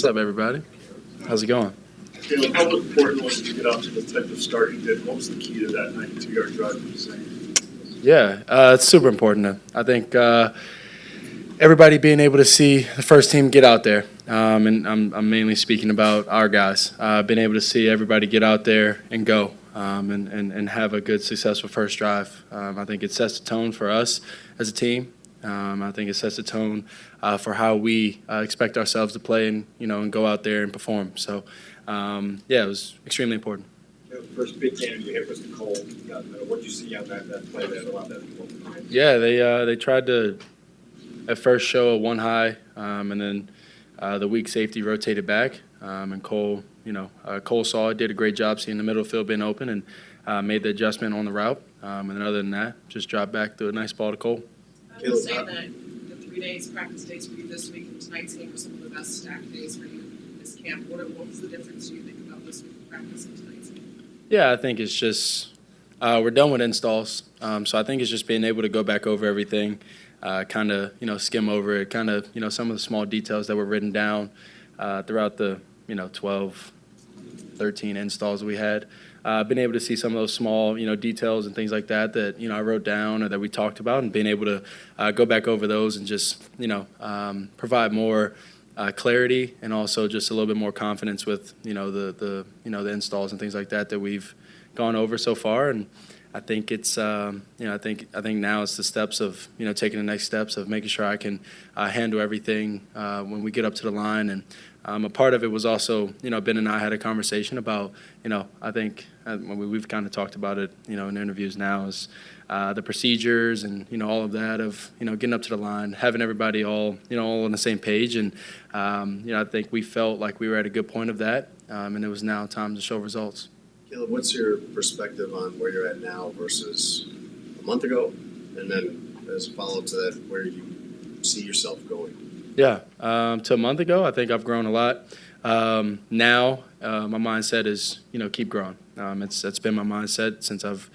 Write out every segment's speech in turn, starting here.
What's up, everybody? How's it going? Caleb, how important was it to get out to the type of start you did? What was the key to that 92-yard drive, would you say? Yeah, it's super important. I think everybody being able to see the first team get out there, and I'm mainly speaking about our guys, being able to see everybody get out there and go and have a good, successful first drive. I think it sets the tone for us as a team. I think it sets the tone for how we expect ourselves to play and go out there and perform. So, it was extremely important. The first big game you hit was the cold. What did you see on that play that allowed that to go? Yeah, they tried to at first show a one high, and then the weak safety rotated back, and Cole saw it, did a great job seeing the middle field being open, and made the adjustment on the route. And then other than that, just dropped back to a nice ball to Cole. I would say that the 3 days, practice days for you this week and tonight's game were some of the best stacked days for you this camp. What was the difference do you think about this week practice and tonight's game? Yeah, I think it's just we're done with installs, so I think it's just being able to go back over everything, kind of skim over it, kind of some of the small details that were written down throughout the 12, 13 installs we had. Been able to see some of those small details and things like that I wrote down or that we talked about, and being able to go back over those and just provide more clarity and also just a little bit more confidence with the installs and things like that we've gone over so far. And I think it's I think now it's the steps of taking the next steps of making sure I can handle everything when we get up to the line. And a part of it was also Ben and I had a conversation about I think we've kind of talked about it in interviews now is the procedures and all of that of getting up to the line, having everybody all all on the same page. And I think we felt like we were at a good point of that, and it was now time to show results. Caleb, what's your perspective on where you're at now versus a month ago? And then as a follow-up to that, where you see yourself going? Yeah, to a month ago, I think I've grown a lot. Now, my mindset is, keep growing. It's been my mindset since I've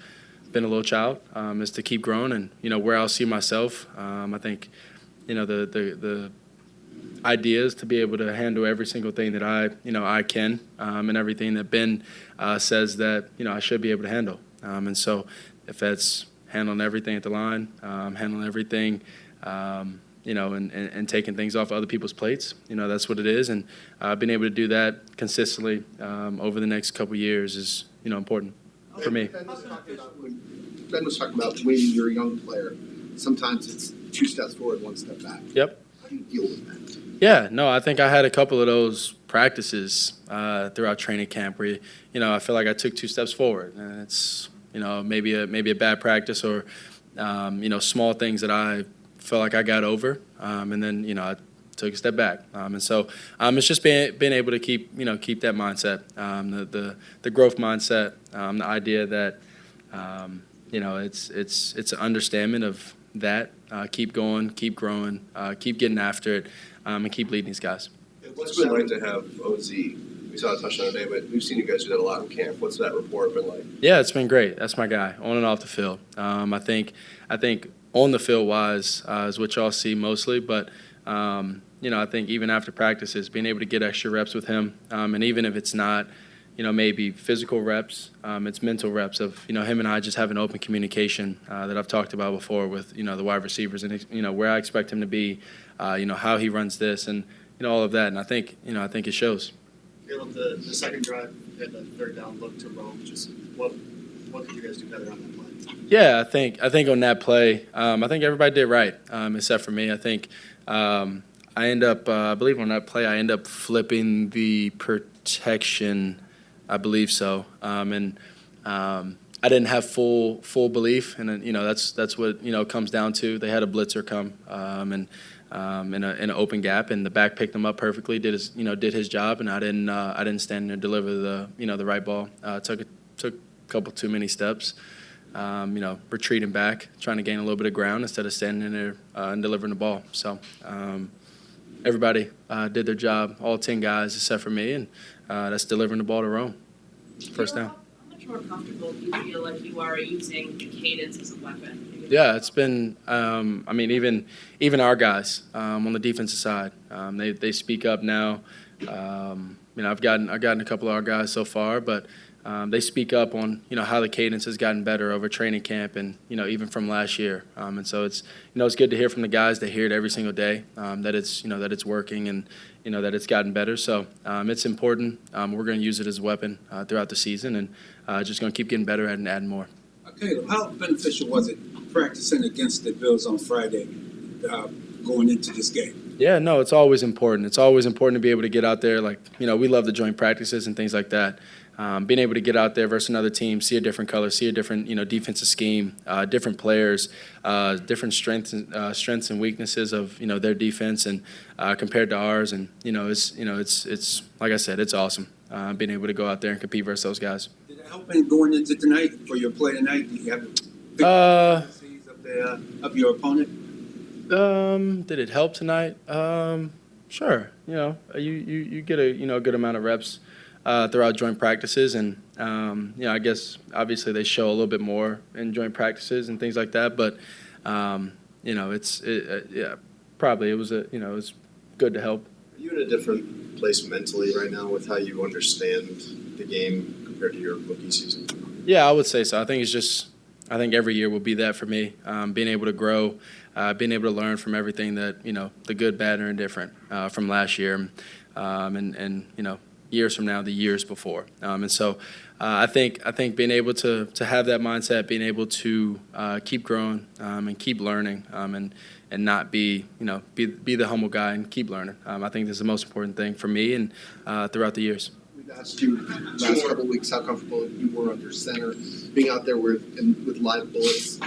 been a little child, is to keep growing and, where I'll see myself. I think, the idea is to be able to handle every single thing that I can, and everything that Ben says that, I should be able to handle. And so if that's handling everything at the line, handling everything, and taking things off other people's plates, that's what it is. And being able to do that consistently over the next couple of years is, important for me. Ben was talking about when you're a young player, sometimes it's 2 steps forward, 1 step back. Yep. How do you deal with that? Yeah, no, I think I had a couple of those practices throughout training camp where, I feel like I took 2 steps forward. And it's, maybe a bad practice or, small things that I felt like I got over. And then, I took a step back. And so it's just being able to keep that mindset, the growth mindset, the idea that, it's an understanding of that. Keep going, keep growing, keep getting after it, and keep leading these guys. What's it been like to have OZ? We saw a touchdown today, but we've seen you guys do that a lot in camp. What's that rapport been like? Yeah, it's been great. That's my guy, on and off the field. I think on the field wise is what y'all see mostly, but I think even after practices, being able to get extra reps with him, and even if it's not, maybe physical reps, it's mental reps of him and I just having open communication that I've talked about before with the wide receivers and where I expect him to be, how he runs this and all of that. And I think it shows. Caleb, the second drive had the third down look to Rome. Just what could you guys do better on that play? Yeah, I think on that play, I think everybody did right, except for me. I think I end up, I believe on that play, I end up flipping the protection. I believe so, and I didn't have full belief, and then, that's what comes down to. They had a blitzer come, and in an open gap, and the back picked him up perfectly. Did his job, and I didn't stand there and deliver the right ball. Took a couple too many steps, retreating back, trying to gain a little bit of ground instead of standing there and delivering the ball. So everybody did their job, all 10 guys except for me, and that's delivering the ball to Rome. First down. How much more comfortable do you feel like you are using the cadence as a weapon? Yeah, it's been. Even our guys on the defensive side, they speak up now. I've gotten a couple of our guys so far, but they speak up on how the cadence has gotten better over training camp and even from last year. And so it's it's good to hear from the guys. They hear it every single day that it's working and that it's gotten better. So it's important. We're going to use it as a weapon throughout the season and just going to keep getting better at it and adding more. Caleb, how beneficial was it practicing against the Bills on Friday, going into this game? Yeah, no, it's always important. It's always important to be able to get out there. Like, we love the joint practices and things like that. Being able to get out there versus another team, see a different color, see a different, defensive scheme, different players, different strengths and weaknesses of, their defense and compared to ours. And, it's like I said, it's awesome being able to go out there and compete versus those guys. Did it help in going into tonight for your play tonight? Do you have of your opponent? Did it help tonight? Sure. You get a good amount of reps throughout joint practices, and I guess obviously they show a little bit more in joint practices and things like that. But probably it was good to help. Are you in a different place mentally right now with how you understand the game compared to your rookie season? Yeah, I would say so. I think every year will be that for me. Being able to grow, being able to learn from everything that the good, bad, and indifferent from last year, and years from now, the years before. And so I think being able to have that mindset, being able to keep growing and keep learning, and not be the humble guy and keep learning. I think this is the most important thing for me and throughout the years. We've asked you last couple of weeks how comfortable you were under center, being out there with live bullets.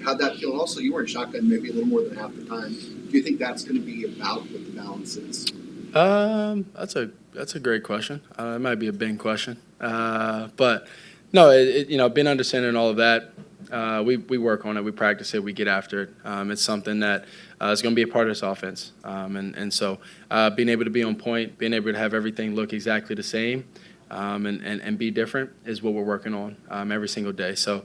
How'd that feel? And also, you were in shotgun maybe a little more than half the time. Do you think that's going to be about what the balance is? That's a great question. It might be a big question, but no, being under center and all of that, we work on it, we practice it, we get after it. It's something that is going to be a part of this offense, and so being able to be on point, being able to have everything look exactly the same, and be different is what we're working on every single day. So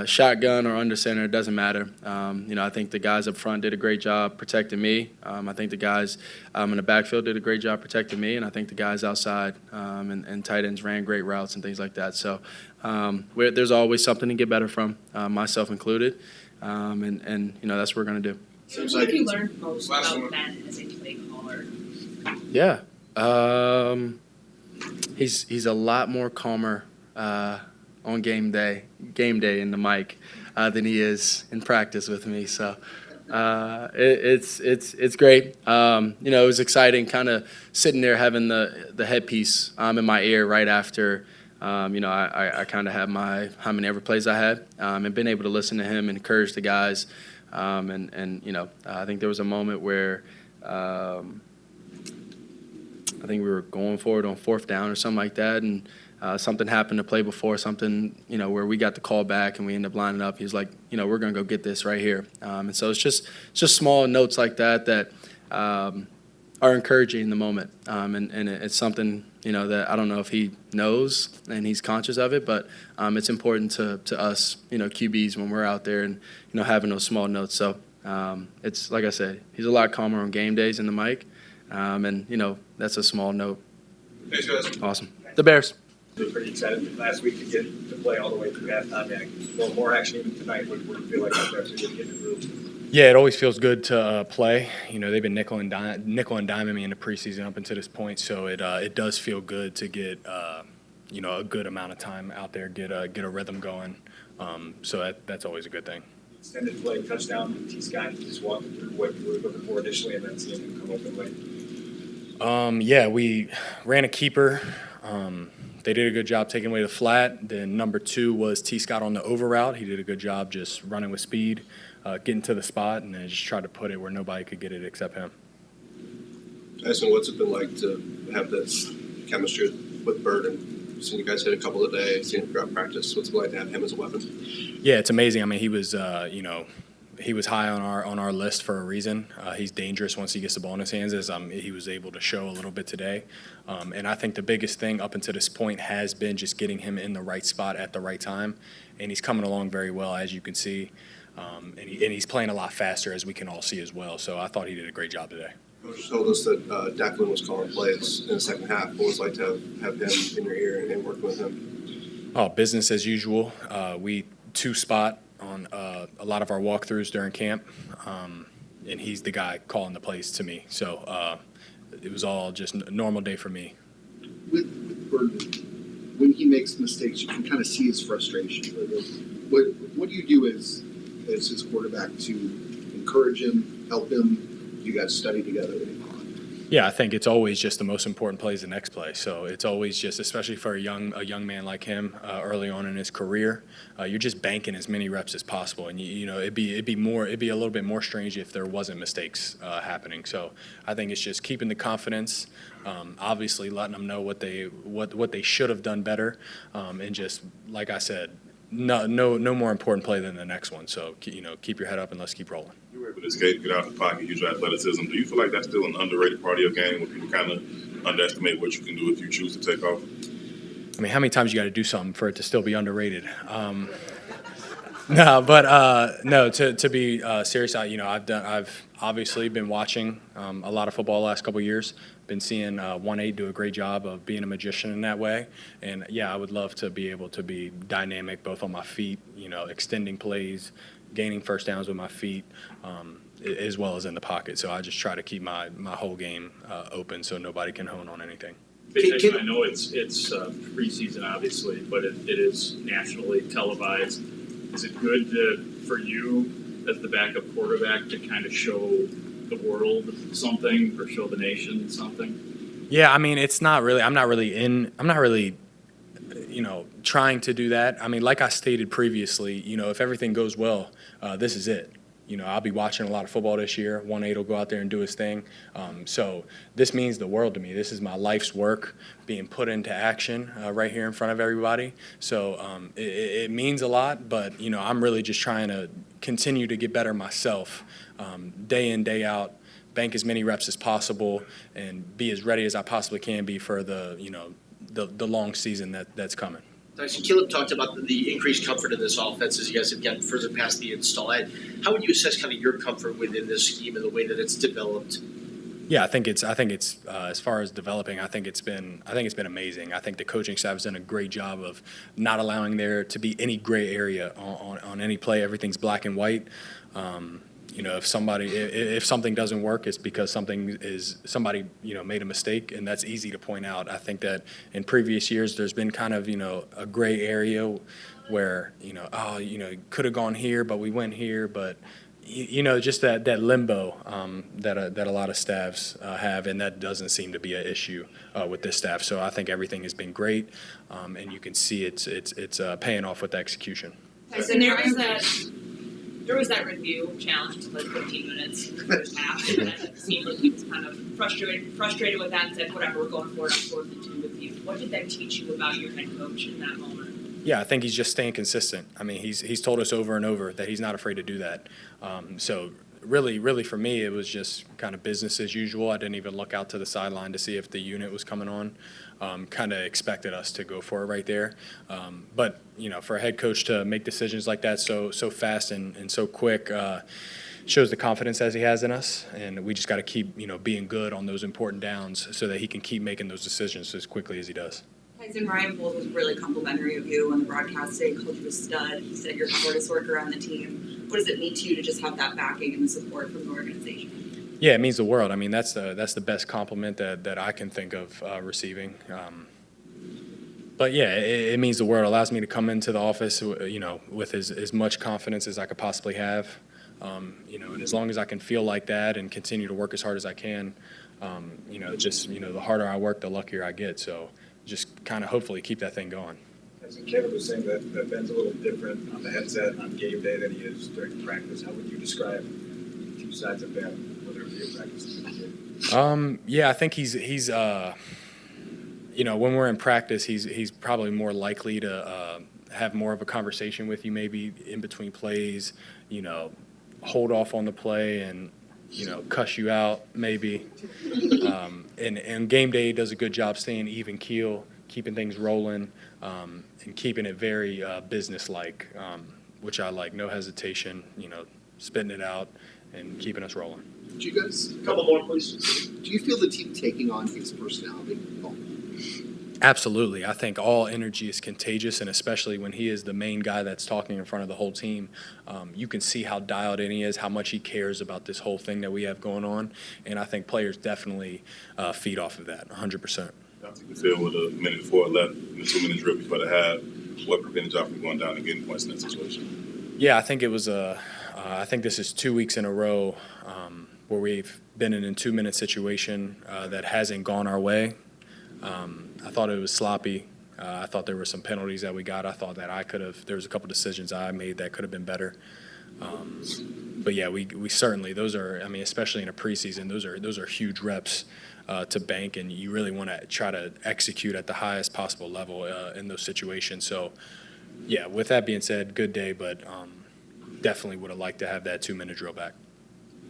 shotgun or under center, it doesn't matter. I think the guys up front did a great job protecting me. I think the guys in the backfield did a great job protecting me, and I think the guys outside and tight ends ran great routes and things like that. So there's always something to get better from, myself included, and that's what we're going to do. Seems like you learned most about Ben as a play caller. Yeah. He's a lot more calmer on game day in the mic than he is in practice with me. So it's great. It was exciting, kind of sitting there having the headpiece in my ear right after. I kind of had how many ever plays I had, and been able to listen to him and encourage the guys. I think there was a moment where. I think we were going for it on fourth down or something like that, and something happened to play before, something, where we got the call back and we ended up lining up. He was like, we're going to go get this right here. And so it's just small notes like that are encouraging in the moment. And it's something, that I don't know if he knows and he's conscious of it, but it's important to us, QBs when we're out there and, having those small notes. So it's, like I said, he's a lot calmer on game days in the mic. And that's a small note. Thanks, guys. Awesome. The Bears. Been pretty excited last week to get to play all the way through halftime. A little more action even tonight. What do you feel like out there to get in the groove? Yeah, it always feels good to play. They've been nickel and diming me in the preseason up until this point, so it does feel good to get a good amount of time out there, get a rhythm going. So that's always a good thing. Extended play touchdown. T. Scott just walking through what you were looking for initially, and then seeing him come open late. Yeah, we ran a keeper. They did a good job taking away the flat. Then number 2 was T. Scott on the over route. He did a good job just running with speed, getting to the spot, and then just tried to put it where nobody could get it except him. Tyson, what's it been like to have this chemistry with Bird? And seen you guys hit a couple a day, seen him throughout practice. What's it like to have him as a weapon? Yeah, it's amazing. I mean, he was he was high on our list for a reason. He's dangerous once he gets the ball in his hands, as he was able to show a little bit today. And I think the biggest thing up until this point has been just getting him in the right spot at the right time. And he's coming along very well, as you can see. And he's playing a lot faster, as we can all see as well. So I thought he did a great job today. Coach told us that Declan was calling plays in the second half. What was it like to have him in your ear and working with him? Oh, business as usual. We two-spot on a lot of our walkthroughs during camp, and he's the guy calling the plays to me. So it was all just a normal day for me. With Burton, when he makes mistakes, you can kind of see his frustration. What do you do as his quarterback to encourage him, help him? You guys study together. Yeah, I think it's always just the most important play is the next play. So it's always just, especially for a young man like him, early on in his career, you're just banking as many reps as possible. And you know, it'd be a little bit more strange if there wasn't mistakes happening. So I think it's just keeping the confidence, obviously letting them know what they should have done better, and just like I said, no more important play than the next one. So you know, keep your head up and let's keep rolling. You were able to skate, get out of the pocket, use your athleticism. Do you feel like that's still an underrated part of your game where people kind of underestimate what you can do if you choose to take off? I mean, how many times you got to do something for it to still be underrated? No, but no. To be serious, I've obviously been watching a lot of football the last couple of years. Been seeing 1-8 do a great job of being a magician in that way, and yeah, I would love to be able to be dynamic both on my feet, you know, extending plays, gaining first downs with my feet, as well as in the pocket. So I just try to keep my whole game open so nobody can hone on anything. Tyson, I know it's preseason, obviously, but it is nationally televised. Is it good for you as the backup quarterback to kind of show the world something or show the nation something? Yeah, I mean, I'm not really, you know, trying to do that. I mean, like I stated previously, you know, if everything goes well, this is it. You know, I'll be watching a lot of football this year. 1-8 will go out there and do his thing. So this means the world to me. This is my life's work being put into action right here in front of everybody. So it means a lot, but, you know, I'm really just trying to continue to get better myself, day in, day out, bank as many reps as possible, and be as ready as I possibly can be for the, you know, the long season that's coming. Tyson, Caleb talked about the increased comfort in this offense as you guys have gotten further past the install. How would you assess kind of your comfort within this scheme and the way that it's developed? Yeah, I think it's as far as developing, I think it's been amazing. I think the coaching staff has done a great job of not allowing there to be any gray area on any play. Everything's black and white. You know, if something doesn't work, it's because somebody you know made a mistake, and that's easy to point out. I think that in previous years there's been kind of, you know, a gray area where, you know, could have gone here, but we went here, but you know, just that limbo that a lot of staffs have, and that doesn't seem to be an issue with this staff. So I think everything has been great, and you can see it's paying off with the execution. Tyson, there was that review challenge to like 15 minutes in the first half, and it seemed like he was kind of frustrated with that and said, whatever, we're going for it, I'm 4th and 2 with you. What did that teach you about your head coach in that moment? Yeah, I think he's just staying consistent. I mean, he's told us over and over that he's not afraid to do that. So really for me, it was just kind of business as usual. I didn't even look out to the sideline to see if the unit was coming on. Kind of expected us to go for it right there. But, you know, for a head coach to make decisions like that so fast and so quick shows the confidence as he has in us. And we just got to keep, you know, being good on those important downs so that he can keep making those decisions as quickly as he does. Tyson, Ryan Poles was really complimentary of you on the broadcast today, called you a stud. He said you're the hardest worker on the team. What does it mean to you to just have that backing and the support from the organization? Yeah, it means the world. I mean, that's the best compliment that I can think of receiving. But yeah, it means the world. It allows me to come into the office, you know, with as much confidence as I could possibly have. You know, and as long as I can feel like that and continue to work as hard as I can, you know, just, you know, the harder I work, the luckier I get. So just kind of hopefully keep that thing going. As Caleb was saying that Ben's a little different on the headset on game day than he is during practice. How would you describe the two sides of Ben, whether it be a practice or a game? Yeah, I think he's you know, when we're in practice, he's probably more likely to have more of a conversation with you, maybe in between plays, you know, hold off on the play and, you know, cuss you out maybe. And game day does a good job staying even keel, keeping things rolling, and keeping it very business-like, which I like. No hesitation, you know, spitting it out and keeping us rolling. Do you guys, A couple more, please. do you feel the team taking on his personality? Oh, Absolutely. I think all energy is contagious, and especially when he is the main guy that's talking in front of the whole team, you can see how dialed in he is, how much he cares about this whole thing that we have going on. And I think players definitely feed off of that, 100%. I think the field with a minute before left, and the 2 minute drill before the half, what prevented y'all from going down and getting points in that situation? Yeah, I think it was I think this is 2 weeks in a row where we've been in a 2 minute situation that hasn't gone our way. I thought it was sloppy. I thought there were some penalties that we got. I thought that there was a couple decisions I made that could have been better. But yeah, we certainly, those are, I mean, especially in a preseason, those are huge reps to bank, and you really want to try to execute at the highest possible level in those situations. So yeah, with that being said, good day, but definitely would have liked to have that 2 minute drill back.